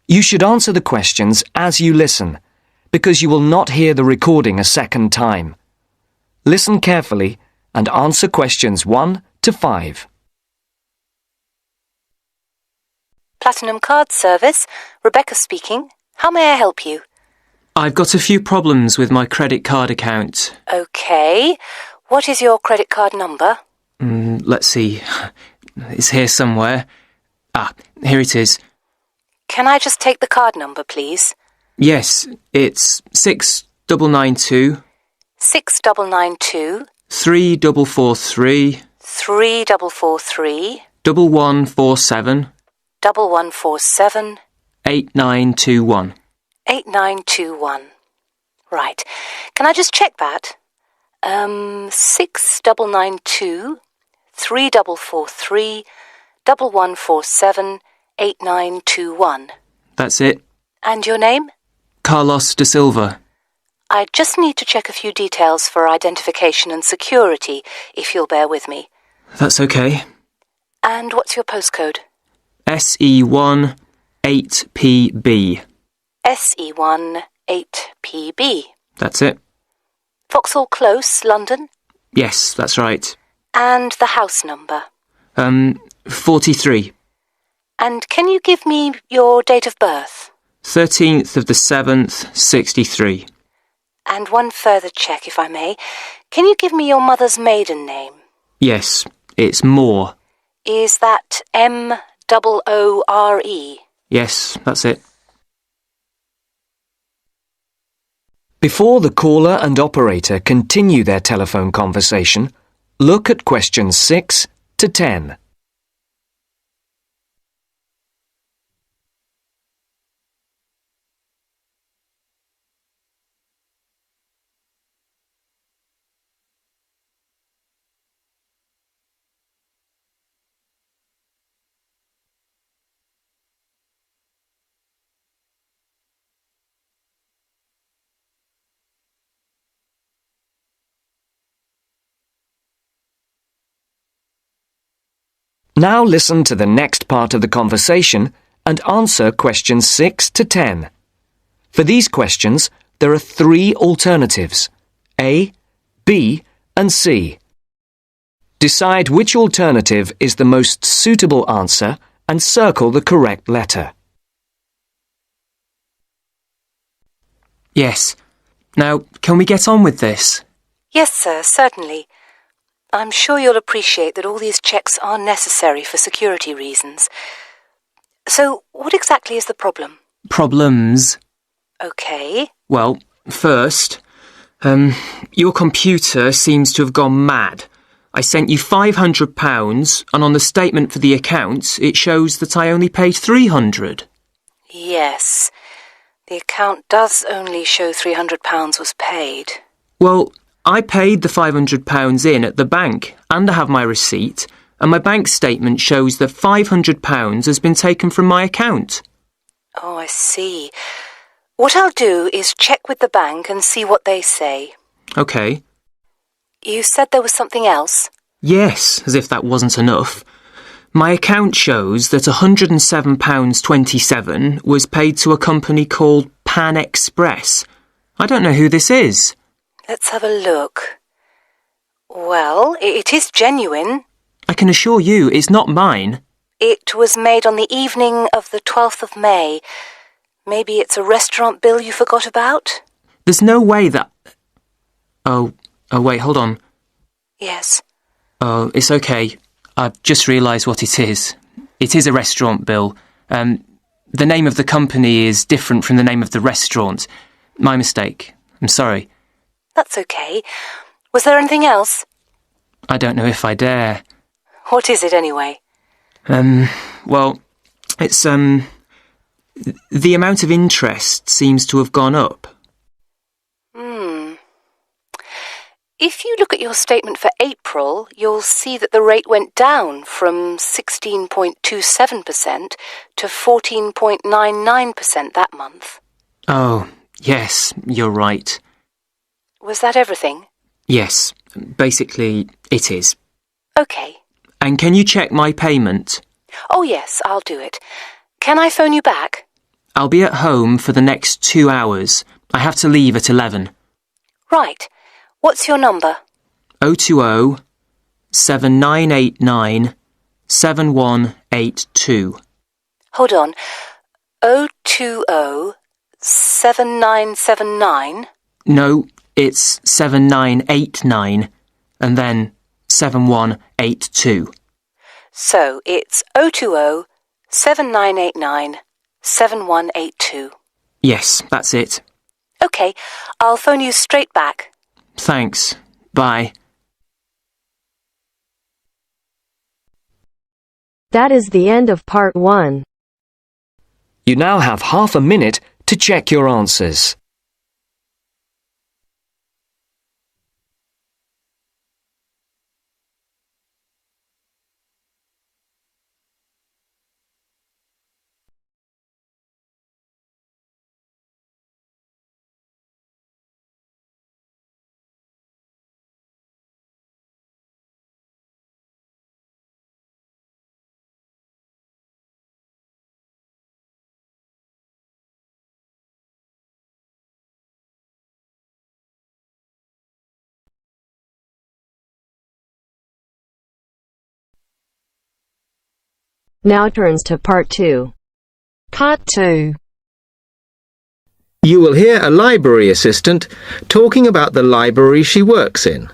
You should answer the questions as you listen, because you will not hear the recording a second time. Listen carefully and answer questions 1 to 5. Platinum Card Service, Rebecca speaking. How may I help you? I've got a few problems with my credit card account. Okay. What is your credit card number? Let's see. It's here somewhere. Here it is. Can I just take the card number, please? Yes, it's 6992 6992 3443 3443 1147 1147 8921. 8921. Right. Can I just check that? 6992 3443 1147 8921. That's it. And your name? Carlos de Silva. I just need to check a few details for identification and security, if you'll bear with me. That's okay. And what's your postcode? SE1 8PB. SE1 8PB. That's it. Vauxhall Close, London? Yes, that's right. And the house number? 43. And can you give me your date of birth? 13th of the 7th, 63. And one further check, if I may. Can you give me your mother's maiden name? Yes, it's Moore. Is that Moore? Yes, that's it. Before the caller and operator continue their telephone conversation, look at questions 6 to 10. Now listen to the next part of the conversation and answer questions 6 to 10. For these questions, there are 3 alternatives: A, B, and C. Decide which alternative is the most suitable answer and circle the correct letter. Yes. Now, can we get on with this? Yes, sir, certainly. I'm sure you'll appreciate that all these checks are necessary for security reasons. So, what exactly is the problem? Problems? Okay. Well, first, your computer seems to have gone mad. I sent you £500 and on the statement for the account it shows that I only paid £300. Yes. The account does only show £300 was paid. Well, I paid the £500 in at the bank and I have my receipt, and my bank statement shows that £500 has been taken from my account. Oh, I see. What I'll do is check with the bank and see what they say. OK. You said there was something else? Yes, as if that wasn't enough. My account shows that £107.27 was paid to a company called Pan Express. I don't know who this is. Let's have a look. Well, it is genuine. I can assure you it's not mine. It was made on the evening of the 12th of May. Maybe it's a restaurant bill you forgot about? There's no way that... Oh, wait, hold on. Yes. Oh, it's okay. I've just realised what it is. It is a restaurant bill. The name of the company is different from the name of the restaurant. My mistake. I'm sorry. That's okay. Was there anything else? I don't know if I dare. What is it anyway? Well, it's, the amount of interest seems to have gone up. If you look at your statement for April, you'll see that the rate went down from 16.27% to 14.99% that month. Oh, yes, you're right. Was that everything? Yes, basically it is. Okay. And can you check my payment? Oh yes, I'll do it. Can I phone you back? I'll be at home for the next 2 hours. I have to leave at 11. Right. What's your number? 020 7989 7182. Hold on. 020 7979? No, it's 7989 and then 7182. So it's 020 7989 7182. Yes, that's it. OK, I'll phone you straight back. Thanks. Bye. That is the end of part 1. You now have half a minute to check your answers. Now turns to part 2. Part 2. You will hear a library assistant talking about the library she works in.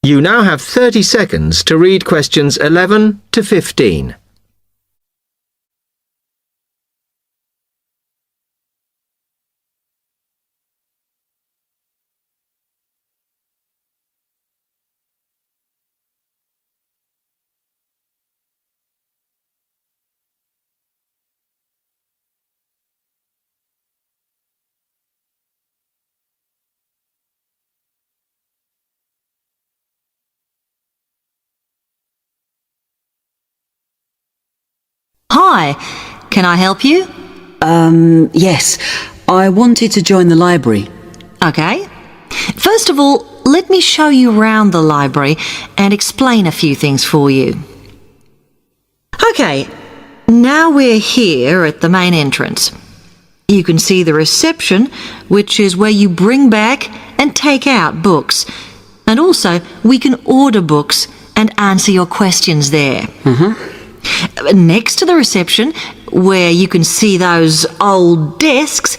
You now have 30 seconds to read questions 11 to 15. Hi, can I help you? Yes. I wanted to join the library. Okay. First of all, let me show you around the library and explain a few things for you. Okay, now we're here at the main entrance. You can see the reception, which is where you bring back and take out books. And also, we can order books and answer your questions there. Next to the reception, where you can see those old desks,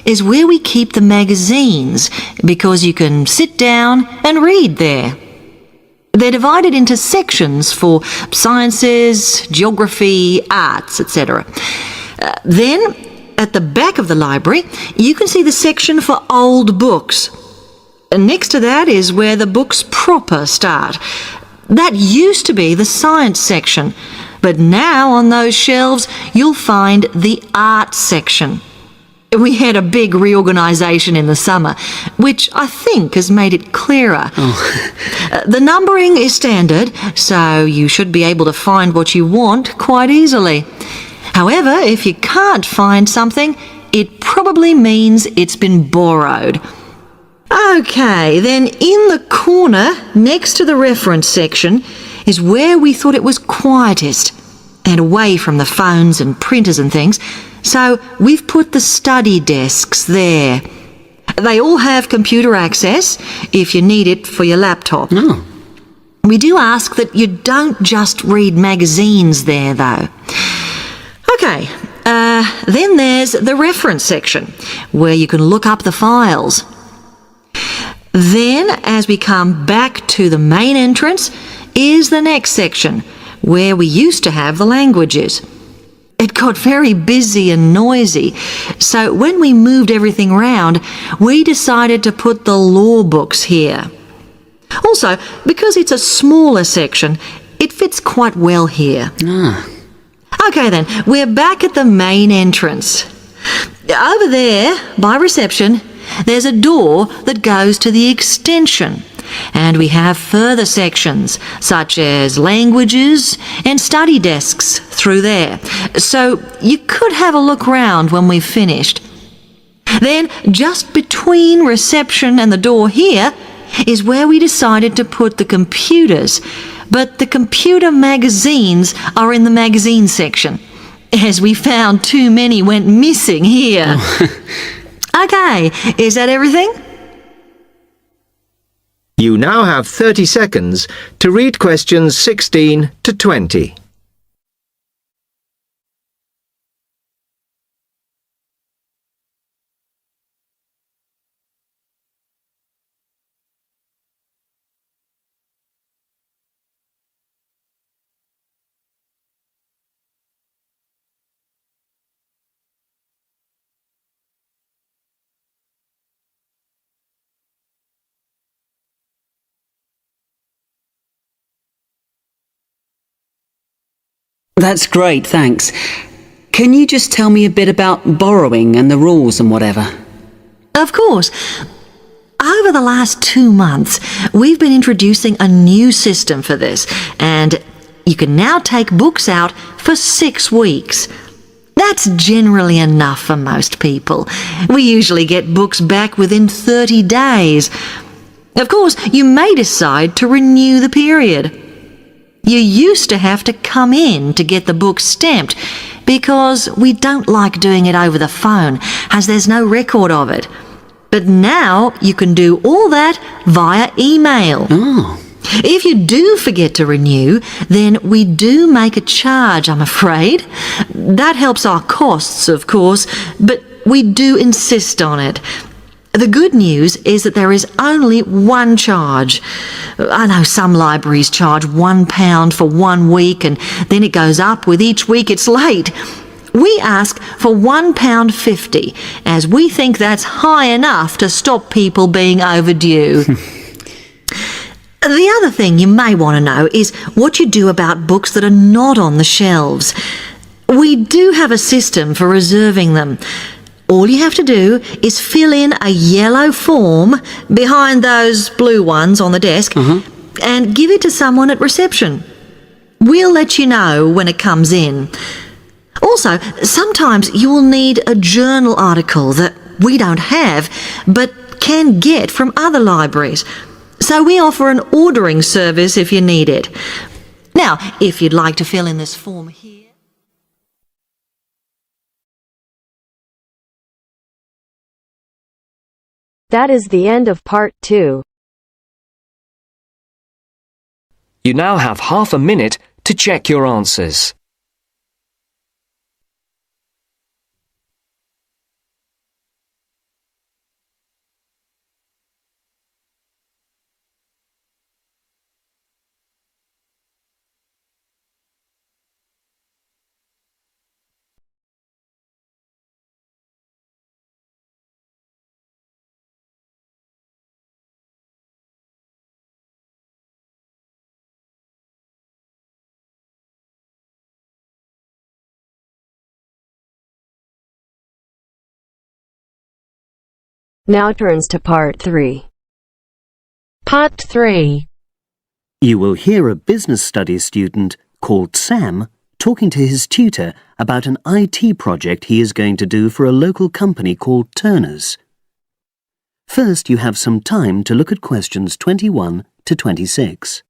is where we keep the magazines, because you can sit down and read there. They're divided into sections for sciences, geography, arts, etc. Then, at the back of the library, you can see the section for old books. And next to that is where the books proper start. That used to be the science section, but now on those shelves you'll find the art section. We had a big reorganisation in the summer, which I think has made it clearer. The numbering is standard, so you should be able to find what you want quite easily. However, if you can't find something, it probably means it's been borrowed. Okay, then in the corner next to the reference section is where we thought it was quietest and away from the phones and printers and things, so we've put the study desks there. They all have computer access if you need it for your laptop. We do ask that you don't just read magazines there, though. Okay, then there's the reference section, where you can look up the files. Then, as we come back to the main entrance, is the next section, where we used to have the languages. It got very busy and noisy, so when we moved everything round, we decided to put the law books here. Also, because it's a smaller section, it fits quite well here. Okay then, we're back at the main entrance. Over there, by reception, there's a door that goes to the extension, and we have further sections such as languages and study desks through there, so you could have a look round when we've finished. Then just between reception and the door here is where we decided to put the computers, but the computer magazines are in the magazine section. as we found too many went missing here. OK, is that everything? You now have 30 seconds to read questions 16 to 20. That's great, thanks. Can you just tell me a bit about borrowing and the rules and whatever? Of course. Over the last 2 months, we've been introducing a new system for this, and you can now take books out for 6 weeks. That's generally enough for most people. We usually get books back within 30 days. Of course, you may decide to renew the period. You used to have to come in to get the book stamped because we don't like doing it over the phone as there's no record of it. But now you can do all that via email. Oh. If you do forget to renew, then we do make a charge, I'm afraid. That helps our costs, of course, but we do insist on it. The good news is that there is only one charge. I know some libraries charge £1 for 1 week and then it goes up with each week it's late. We ask for £1.50 as we think that's high enough to stop people being overdue. The other thing you may want to know is what you do about books that are not on the shelves. We do have a system for reserving them. All you have to do is fill in a yellow form behind those blue ones on the desk and give it to someone at reception. We'll let you know when it comes in. Also, sometimes you will need a journal article that we don't have but can get from other libraries. So we offer an ordering service if you need it. Now, if you'd like to fill in this form here. That is the end of part 2. You now have half a minute to check your answers. Now turns to part 3. Part 3. You will hear a business studies student called Sam talking to his tutor about an IT project he is going to do for a local company called Turner's. First, you have some time to look at questions 21 to 26.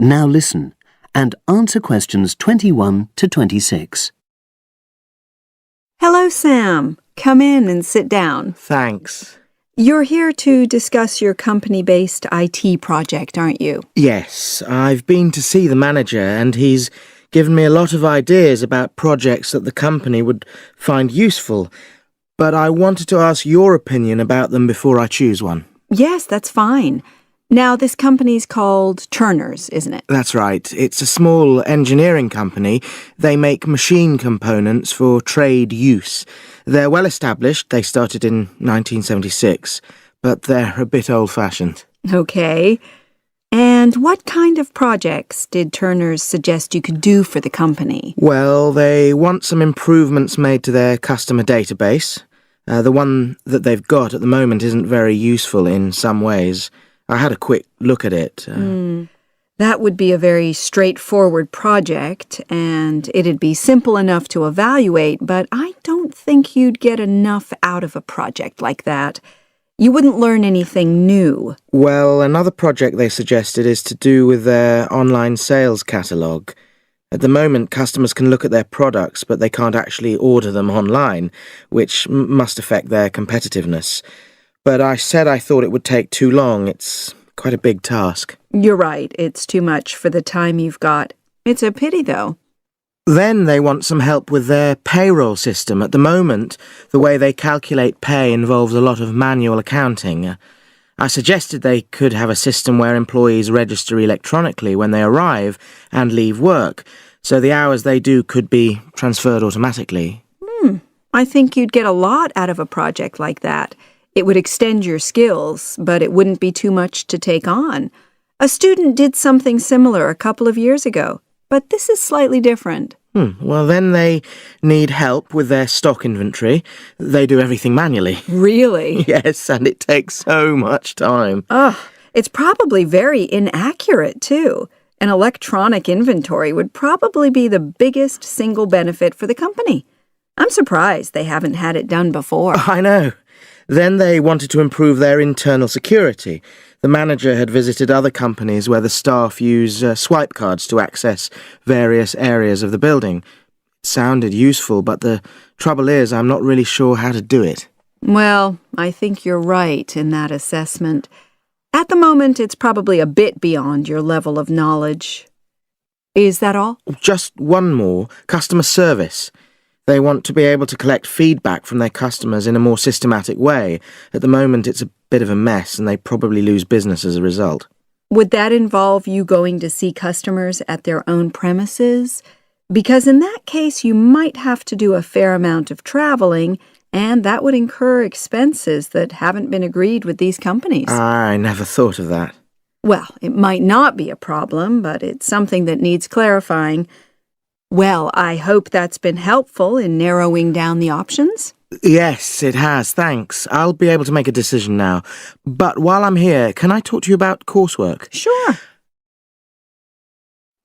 Now listen and answer questions 21 to 26. Hello, Sam. Come in and sit down. Thanks. You're here to discuss your company-based IT project, aren't you? Yes, I've been to see the manager and he's given me a lot of ideas about projects that the company would find useful, but I wanted to ask your opinion about them before I choose one. Yes, that's fine. Now, this company's called Turner's, isn't it? That's right. It's a small engineering company. They make machine components for trade use. They're well established. They started in 1976, but they're a bit old-fashioned. Okay. And what kind of projects did Turner's suggest you could do for the company? Well, they want some improvements made to their customer database. The one that they've got at the moment isn't very useful in some ways. I had a quick look at it. That would be a very straightforward project, and it'd be simple enough to evaluate, but I don't think you'd get enough out of a project like that. You wouldn't learn anything new. Well, another project they suggested is to do with their online sales catalogue. At the moment, customers can look at their products, but they can't actually order them online, which must affect their competitiveness. But I said I thought it would take too long. It's quite a big task. You're right, it's too much for the time you've got. It's a pity, though. Then they want some help with their payroll system. At the moment, the way they calculate pay involves a lot of manual accounting. I suggested they could have a system where employees register electronically when they arrive and leave work, so the hours they do could be transferred automatically. I think you'd get a lot out of a project like that. It would extend your skills, but it wouldn't be too much to take on. A student did something similar a couple of years ago, but this is slightly different. Well, then they need help with their stock inventory. They do everything manually. Really? Yes, and it takes so much time. It's probably very inaccurate, too. An electronic inventory would probably be the biggest single benefit for the company. I'm surprised they haven't had it done before. I know. Then they wanted to improve their internal security. The manager had visited other companies where the staff use swipe cards to access various areas of the building. It sounded useful, but the trouble is I'm not really sure how to do it. Well, I think you're right in that assessment. At the moment, it's probably a bit beyond your level of knowledge. Is that all? Just one more. Customer service. They want to be able to collect feedback from their customers in a more systematic way. At the moment, it's a bit of a mess, and they probably lose business as a result. Would that involve you going to see customers at their own premises? Because in that case, you might have to do a fair amount of traveling, and that would incur expenses that haven't been agreed with these companies. I never thought of that. Well, it might not be a problem, but it's something that needs clarifying. Well, I hope that's been helpful in narrowing down the options. Yes, it has, thanks. I'll be able to make a decision now. But while I'm here, can I talk to you about coursework? Sure.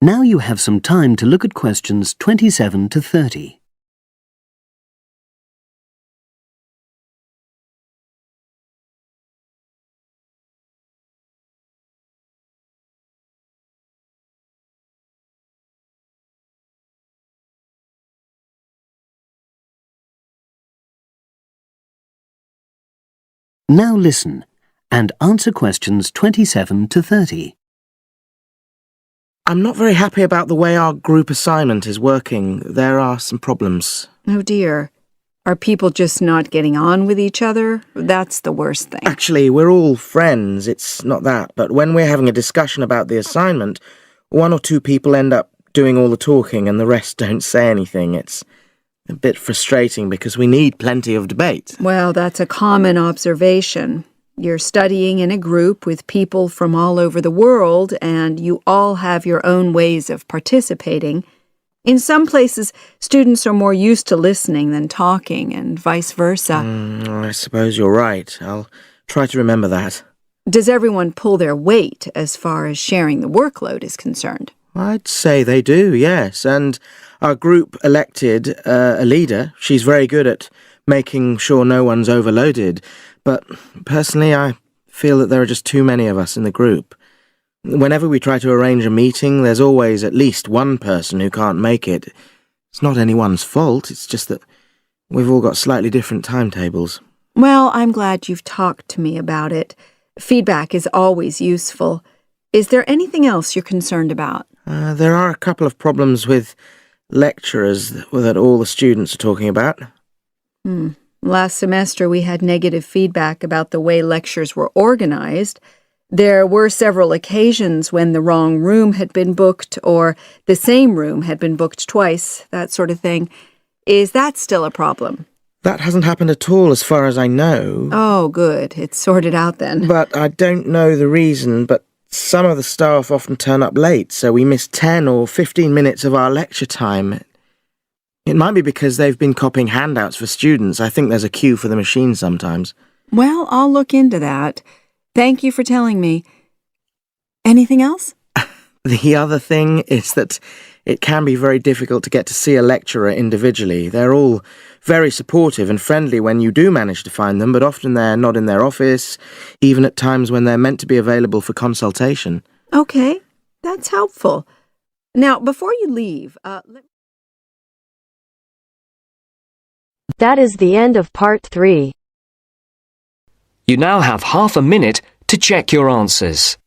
Now you have some time to look at questions 27 to 30. Now listen and answer questions 27 to 30. I'm not very happy about the way our group assignment is working. There are some problems. Oh dear. Are people just not getting on with each other? That's the worst thing. Actually, we're all friends. It's not that. But when we're having a discussion about the assignment, one or two people end up doing all the talking and the rest don't say anything. It's a bit frustrating because we need plenty of debate. Well, that's a common observation. You're studying in a group with people from all over the world, and you all have your own ways of participating. In some places, students are more used to listening than talking, and vice versa. I suppose you're right. I'll try to remember that. Does everyone pull their weight as far as sharing the workload is concerned? I'd say they do, yes. And our group elected a leader. She's very good at making sure no one's overloaded. But personally, I feel that there are just too many of us in the group. Whenever we try to arrange a meeting, there's always at least one person who can't make it. It's not anyone's fault, it's just that we've all got slightly different timetables. Well, I'm glad you've talked to me about it. Feedback is always useful. Is there anything else you're concerned about? There are a couple of problems with lecturers that all the students are talking about. Last semester we had negative feedback about the way lectures were organized. There were several occasions when the wrong room had been booked or the same room had been booked twice, that sort of thing. Is that still a problem? That hasn't happened at all as far as I know. Oh, good. It's sorted out then. But I don't know the reason, but some of the staff often turn up late, so we miss 10 or 15 minutes of our lecture time. It might be because they've been copying handouts for students. I think there's a queue for the machine sometimes. Well, I'll look into that. Thank you for telling me. Anything else? The other thing is that it can be very difficult to get to see a lecturer individually. They're all very supportive and friendly when you do manage to find them, but often they're not in their office, even at times when they're meant to be available for consultation. Okay, that's helpful. Now, before you leave, That is the end of part 3. You now have half a minute to check your answers.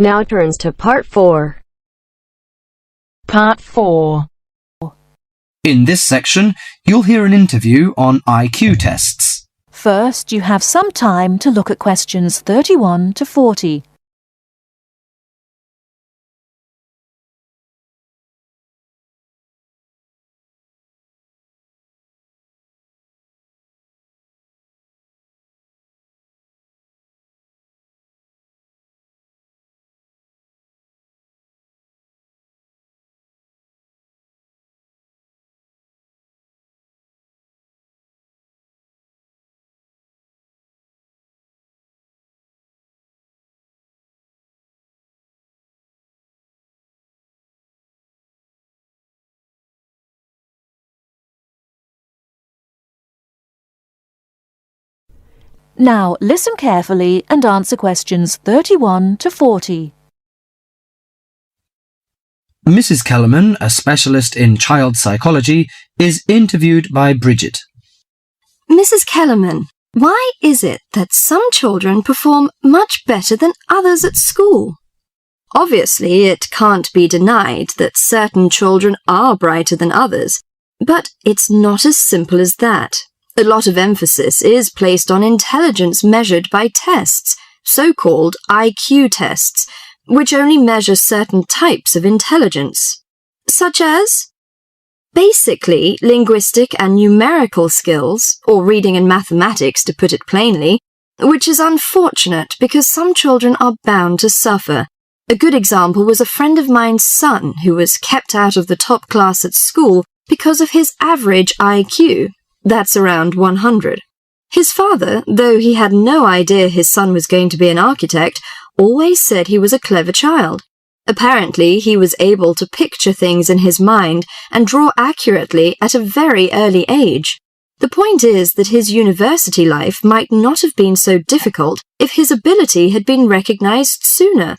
Now turns to part 4. Part 4. In this section, you'll hear an interview on IQ tests. First, you have some time to look at questions 31 to 40. Now, listen carefully and answer questions 31 to 40. Mrs. Kellerman, a specialist in child psychology, is interviewed by Bridget. Mrs. Kellerman, why is it that some children perform much better than others at school? Obviously, it can't be denied that certain children are brighter than others, but it's not as simple as that. A lot of emphasis is placed on intelligence measured by tests, so-called IQ tests, which only measure certain types of intelligence, such as basically linguistic and numerical skills, or reading and mathematics to put it plainly, which is unfortunate because some children are bound to suffer. A good example was a friend of mine's son who was kept out of the top class at school because of his average IQ. That's around 100. His father, though he had no idea his son was going to be an architect, always said he was a clever child. Apparently, he was able to picture things in his mind and draw accurately at a very early age. The point is that his university life might not have been so difficult if his ability had been recognized sooner.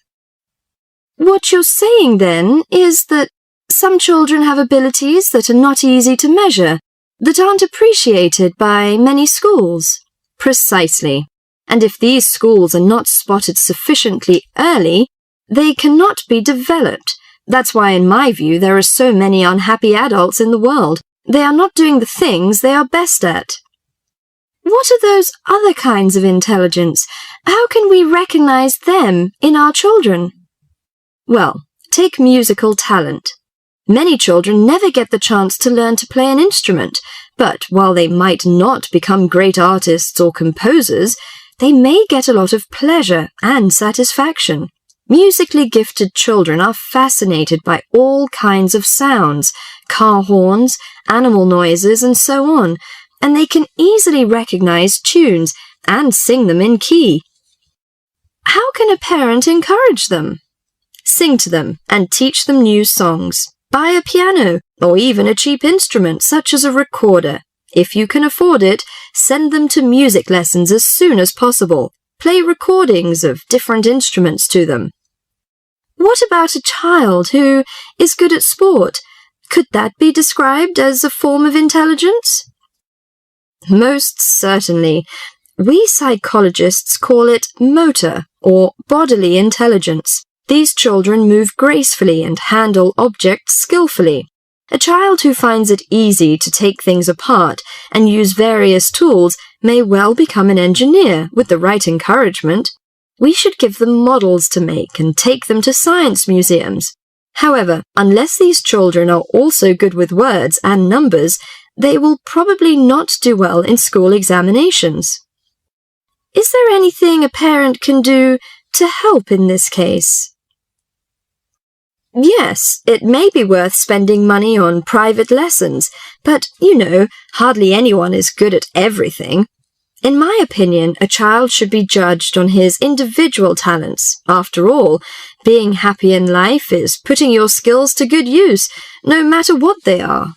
What you're saying, then, is that some children have abilities that are not easy to measure, that aren't appreciated by many schools. Precisely. And if these schools are not spotted sufficiently early, they cannot be developed. That's why, in my view, there are so many unhappy adults in the world. They are not doing the things they are best at. What are those other kinds of intelligence? How can we recognize them in our children? Well, take musical talent. Many children never get the chance to learn to play an instrument, but while they might not become great artists or composers, they may get a lot of pleasure and satisfaction. Musically gifted children are fascinated by all kinds of sounds, car horns, animal noises, and so on, and they can easily recognize tunes and sing them in key. How can a parent encourage them? Sing to them and teach them new songs. Buy a piano, or even a cheap instrument such as a recorder. If you can afford it, send them to music lessons as soon as possible. Play recordings of different instruments to them. What about a child who is good at sport? Could that be described as a form of intelligence? Most certainly. We psychologists call it motor or bodily intelligence. These children move gracefully and handle objects skillfully. A child who finds it easy to take things apart and use various tools may well become an engineer with the right encouragement. We should give them models to make and take them to science museums. However, unless these children are also good with words and numbers, they will probably not do well in school examinations. Is there anything a parent can do to help in this case? Yes, it may be worth spending money on private lessons, but, hardly anyone is good at everything. In my opinion, a child should be judged on his individual talents. After all, being happy in life is putting your skills to good use, no matter what they are.